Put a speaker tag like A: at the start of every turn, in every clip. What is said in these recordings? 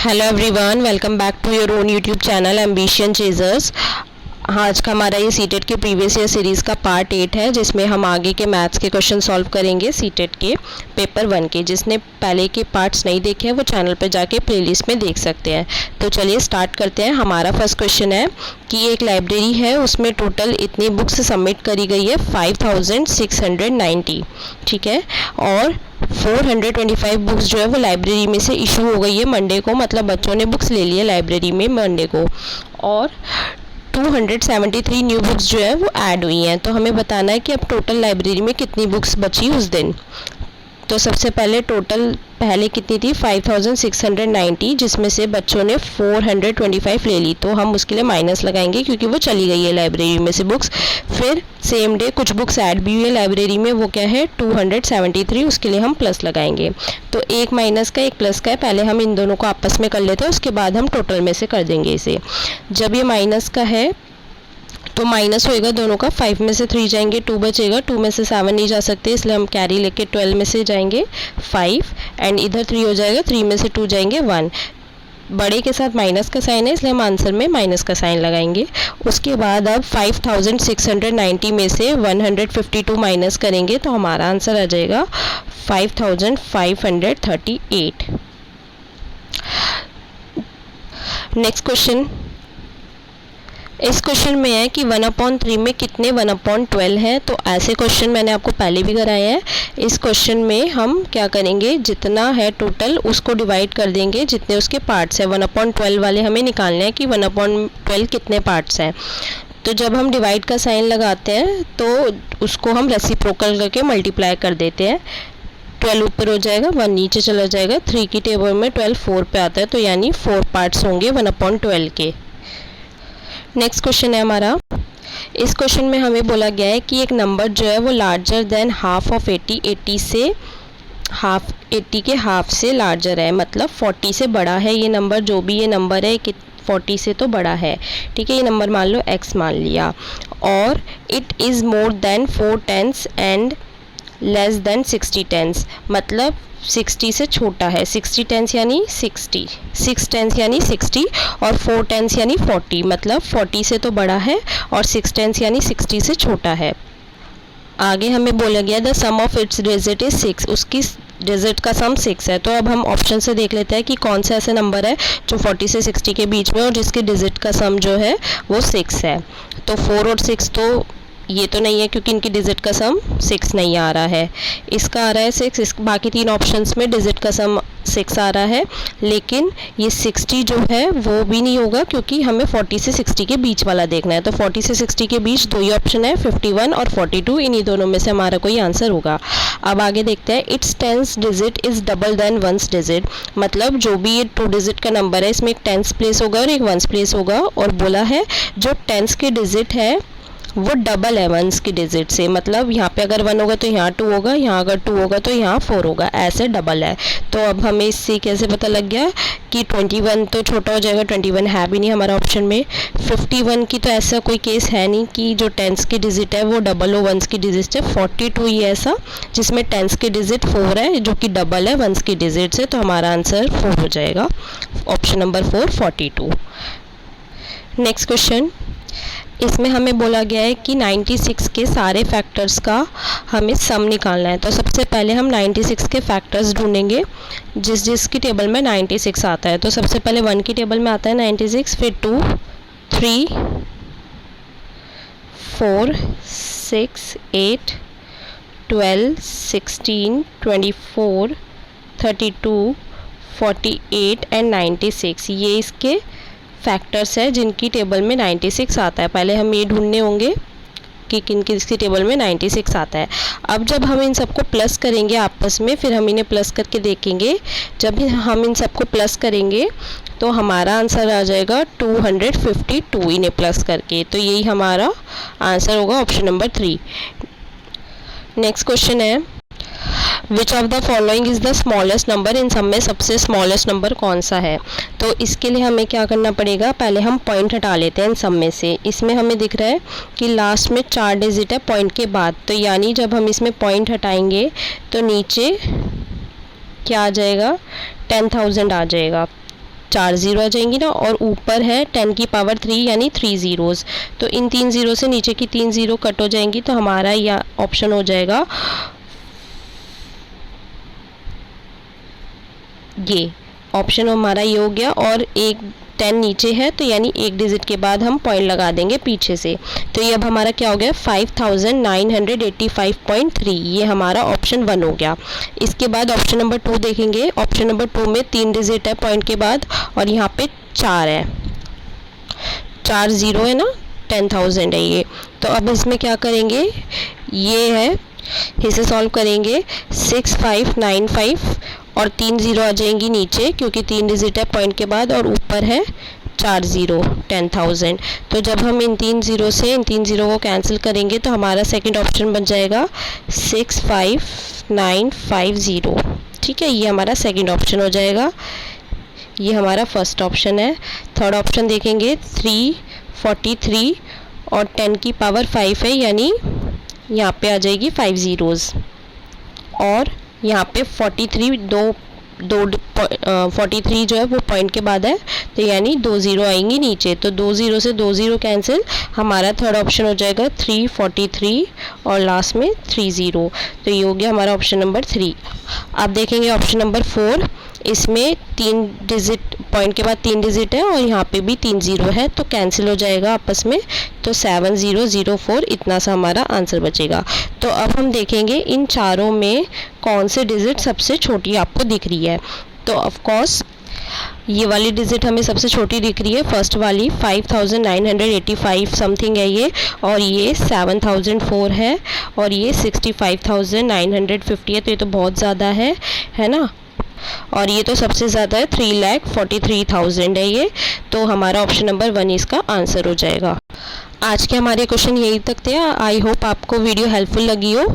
A: Hello everyone, welcome back to your own YouTube channel ambition chasers. आज का हमारा ये सीटेट के प्रीवियस ईयर सीरीज़ का पार्ट 8 है, जिसमें हम आगे के मैथ्स के क्वेश्चन सॉल्व करेंगे सीटेट के पेपर 1 के। जिसने पहले के पार्ट्स नहीं देखे हैं वो चैनल पर जाके प्लेलिस्ट में देख सकते हैं। तो चलिए स्टार्ट करते हैं। हमारा फर्स्ट क्वेश्चन है कि एक लाइब्रेरी है, उसमें टोटल इतनी बुक्स सबमिट करी गई है 5690, ठीक है, और 425 बुक्स जो है वो लाइब्रेरी में से इशू हो गई है मंडे को, मतलब बच्चों ने बुक्स ले ली है लाइब्रेरी में मंडे को, और 273 न्यू बुक्स जो है वो ऐड हुई हैं। तो हमें बताना है कि अब टोटल लाइब्रेरी में कितनी बुक्स बची उस दिन। तो सबसे पहले टोटल पहले कितनी थी 5690, जिसमें से बच्चों ने 425 ले ली, तो हम उसके लिए माइनस लगाएंगे क्योंकि वो चली गई है लाइब्रेरी में से बुक्स। फिर सेम डे कुछ बुक्स ऐड भी हुई है लाइब्रेरी में, वो क्या है 273, उसके लिए हम प्लस लगाएंगे। तो एक माइनस का एक प्लस का है, पहले हम इन दोनों को आपस में कर लेते हैं, उसके बाद हम टोटल में से कर देंगे इसे। जब ये माइनस का है तो माइनस होएगा दोनों का, 5 में से 3 जाएंगे 2 बचेगा, 2 में से 7 नहीं जा सकते इसलिए हम कैरी लेके 12 में से जाएंगे 5, एंड इधर 3 हो जाएगा, 3 में से 2 जाएंगे 1। बड़े के साथ माइनस का साइन है इसलिए हम आंसर में माइनस का साइन लगाएंगे। उसके बाद अब 5690 में से 152 माइनस करेंगे तो हमारा आंसर आ जाएगा 5538। नेक्स्ट क्वेश्चन, इस क्वेश्चन में है कि 1/3 में कितने 1/12 हैं। तो ऐसे क्वेश्चन मैंने आपको पहले भी कराए हैं। इस क्वेश्चन में हम क्या करेंगे, जितना है टोटल उसको डिवाइड कर देंगे जितने उसके पार्ट्स हैं। 1/12 वाले हमें निकालना है कि 1/12 कितने पार्ट्स हैं। तो जब हम डिवाइड का साइन लगाते हैं तो उसको हम रेसिप्रोकल करके मल्टीप्लाई कर देते हैं। 12 ऊपर हो जाएगा, 1 नीचे चला जाएगा, 3 की टेबल में 12 4 पे आता है, तो यानी 4 पार्ट्स होंगे 1/12 के। नेक्स्ट क्वेश्चन है हमारा। इस क्वेश्चन में हमें बोला गया है कि एक नंबर जो है वो लार्जर देन हाफ ऑफ 80, 80 से हाफ, 80 के हाफ से लार्जर है, मतलब 40 से बड़ा है ये नंबर। जो भी ये नंबर है कि 40 से तो बड़ा है, ठीक है। ये नंबर मान लो x मान लिया, और it is more than 4 tens and less than 60 tens, मतलब 60 से छोटा है। 60 टेंस यानी 60, 6 टेंस यानी 60, और 4 टेंस यानी 40, मतलब 40 से तो बड़ा है और 6 टेंस यानी 60 से छोटा है। आगे हमें बोला गया the sum of its digit is 6, उसकी डिजिट का सम 6 है। तो अब हम ऑप्शन से देख लेते हैं कि कौन सा ऐसा नंबर है जो 40 से 60 के बीच में और जिसकी डिजिट का सम जो है वो 6 है। तो 4 और 6 तो ये तो नहीं है क्योंकि इनकी डिजिट का सम 6 नहीं आ रहा है। इसका आ रहा है 6, इस बाकी 3 ऑप्शंस में डिजिट का सम 6 आ रहा है, लेकिन ये 60 जो है वो भी नहीं होगा क्योंकि हमें 40 से 60 के बीच वाला देखना है। तो 40 से 60 के बीच 2 ही ऑप्शन है, 51 और 42, इन्हीं दोनों में से हमारा कोई आंसर होगा। अब आगे देखते हैं। Its tens digit is double than ones digit, मतलब जो भी ये 2 डिजिट का नंबर है इसमें एक टेंस प्लेस होगा और एक वंस प्लेस होगा, और बोला है जो टेंस के डिजिट है वो डबल है वंस की डिजिट से, मतलब यहाँ पे अगर 1 होगा तो यहाँ 2 होगा, यहाँ अगर 2 होगा तो यहाँ 4 होगा, ऐसे डबल है। तो अब हमें इससे कैसे पता लग गया कि 21 तो छोटा हो जाएगा, 21 है भी नहीं हमारा ऑप्शन में। 51 की तो ऐसा कोई केस है नहीं कि जो टेंस की डिजिट है वो डबल हो वंस की डिजिट से। 42 ही ऐसा जिसमें टेंस की डिजिट 4 है जो कि डबल है वंस की डिजिट से, तो हमारा आंसर 4 हो जाएगा, ऑप्शन नंबर 4, 42। नेक्स्ट क्वेश्चन, इसमें हमें बोला गया है कि 96 के सारे फैक्टर्स का हमें सम निकालना है। तो सबसे पहले हम 96 के फैक्टर्स ढूंढेंगे जिसकी टेबल में 96 आता है। तो सबसे पहले 1 की टेबल में आता है 96, फिर 2, 3, 4, 6, 8, 12, 16, 24, 32, 48 एंड 96, ये इसके फैक्टर्स है जिनकी टेबल में 96 आता है। पहले हम ये ढूंढने होंगे कि किन किसकी टेबल में 96 आता है। अब जब हम इन सबको प्लस करेंगे आपस में, फिर हम इन्हें प्लस करके देखेंगे। जब हम इन सबको प्लस करेंगे तो हमारा आंसर आ जाएगा 252 इन्हें प्लस करके, तो यही हमारा आंसर होगा, ऑप्शन नंबर 3। नेक्स्ट क्वेश्चन है which of the following is the smallest number, इन सब में सबसे स्मॉलेस्ट नंबर कौन सा है। तो इसके लिए हमें क्या करना पड़ेगा, पहले हम पॉइंट हटा लेते हैं इन सब में से। इसमें हमें दिख रहा है कि लास्ट में 4 डिजिट है पॉइंट के बाद, तो यानी जब हम इसमें पॉइंट हटाएंगे तो नीचे क्या आ जाएगा, 10,000 आ जाएगा। 4 ज़ीरो आ जाएंगी ना, और ऊपर है 10 की पावर 3 यानी 3 ज़ीरोज़। तो इन 3 ज़ीरो से नीचे की 3 ज़ीरो कट हो जाएंगी, तो हमारा यह ऑप्शन हो जाएगा ये ऑप्शन हमारा ये हो गया। और एक 10 नीचे है तो यानी एक डिजिट के बाद हम पॉइंट लगा देंगे पीछे से। तो ये अब हमारा क्या हो गया 5985.3, ये हमारा ऑप्शन 1 हो गया। इसके बाद ऑप्शन नंबर 2 देखेंगे। ऑप्शन नंबर 2 में 3 डिजिट है पॉइंट के बाद और यहाँ पे 4 है, 4 ज़ीरो है ना, 10,000 है ये। तो अब इसमें क्या करेंगे, ये है इसे सॉल्व करेंगे। 6595 और 3 ज़ीरो आ जाएंगी नीचे क्योंकि 3 डिजिट है पॉइंट के बाद और ऊपर है 4 ज़ीरो 10,000। तो जब हम इन 3 ज़ीरो से इन 3 ज़ीरो को कैंसिल करेंगे तो हमारा सेकंड ऑप्शन बन जाएगा 65,950। ठीक है, ये हमारा सेकंड ऑप्शन हो जाएगा। ये हमारा फर्स्ट ऑप्शन है। थर्ड ऑप्शन देखेंगे 343 और 10 की पावर 5 है यानी यहाँ पे आ जाएगी 5 ज़ीरोज़ और यहाँ पे 43 43 जो है वो पॉइंट के बाद है तो यानी 2 ज़ीरो आएंगी नीचे। तो 2 ज़ीरो से 2 ज़ीरो कैंसिल, हमारा थर्ड ऑप्शन हो जाएगा 343 और लास्ट में 3 ज़ीरो। तो ये हो गया हमारा ऑप्शन नंबर 3। अब देखेंगे ऑप्शन नंबर 4। इसमें 3 डिजिट पॉइंट के बाद 3 डिजिट है और यहाँ पे भी 3 ज़ीरो है तो कैंसिल हो जाएगा आपस में। तो 7004 इतना सा हमारा आंसर बचेगा। तो अब हम देखेंगे इन चारों में कौन से डिजिट सबसे छोटी आपको दिख रही है। तो ऑफ कोर्स ये वाली डिजिट हमें सबसे छोटी दिख रही है, फर्स्ट वाली 5985 समथिंग है ये, और ये 7004 है और ये 65,950 है। तो ये तो बहुत ज़्यादा है ना। और ये तो सबसे ज़्यादा है 3,43,000 है ये। तो हमारा ऑप्शन नंबर 1 इसका आंसर हो जाएगा। आज के हमारे क्वेश्चन यही तक थे। आई होप आपको वीडियो हेल्पफुल लगी हो।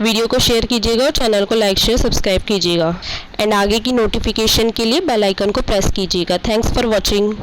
A: वीडियो को शेयर कीजिएगा और चैनल को लाइक शेयर सब्सक्राइब कीजिएगा एंड आगे की नोटिफिकेशन के लिए बेल आइकन को प्रेस कीजिएगा। Thanks for watching.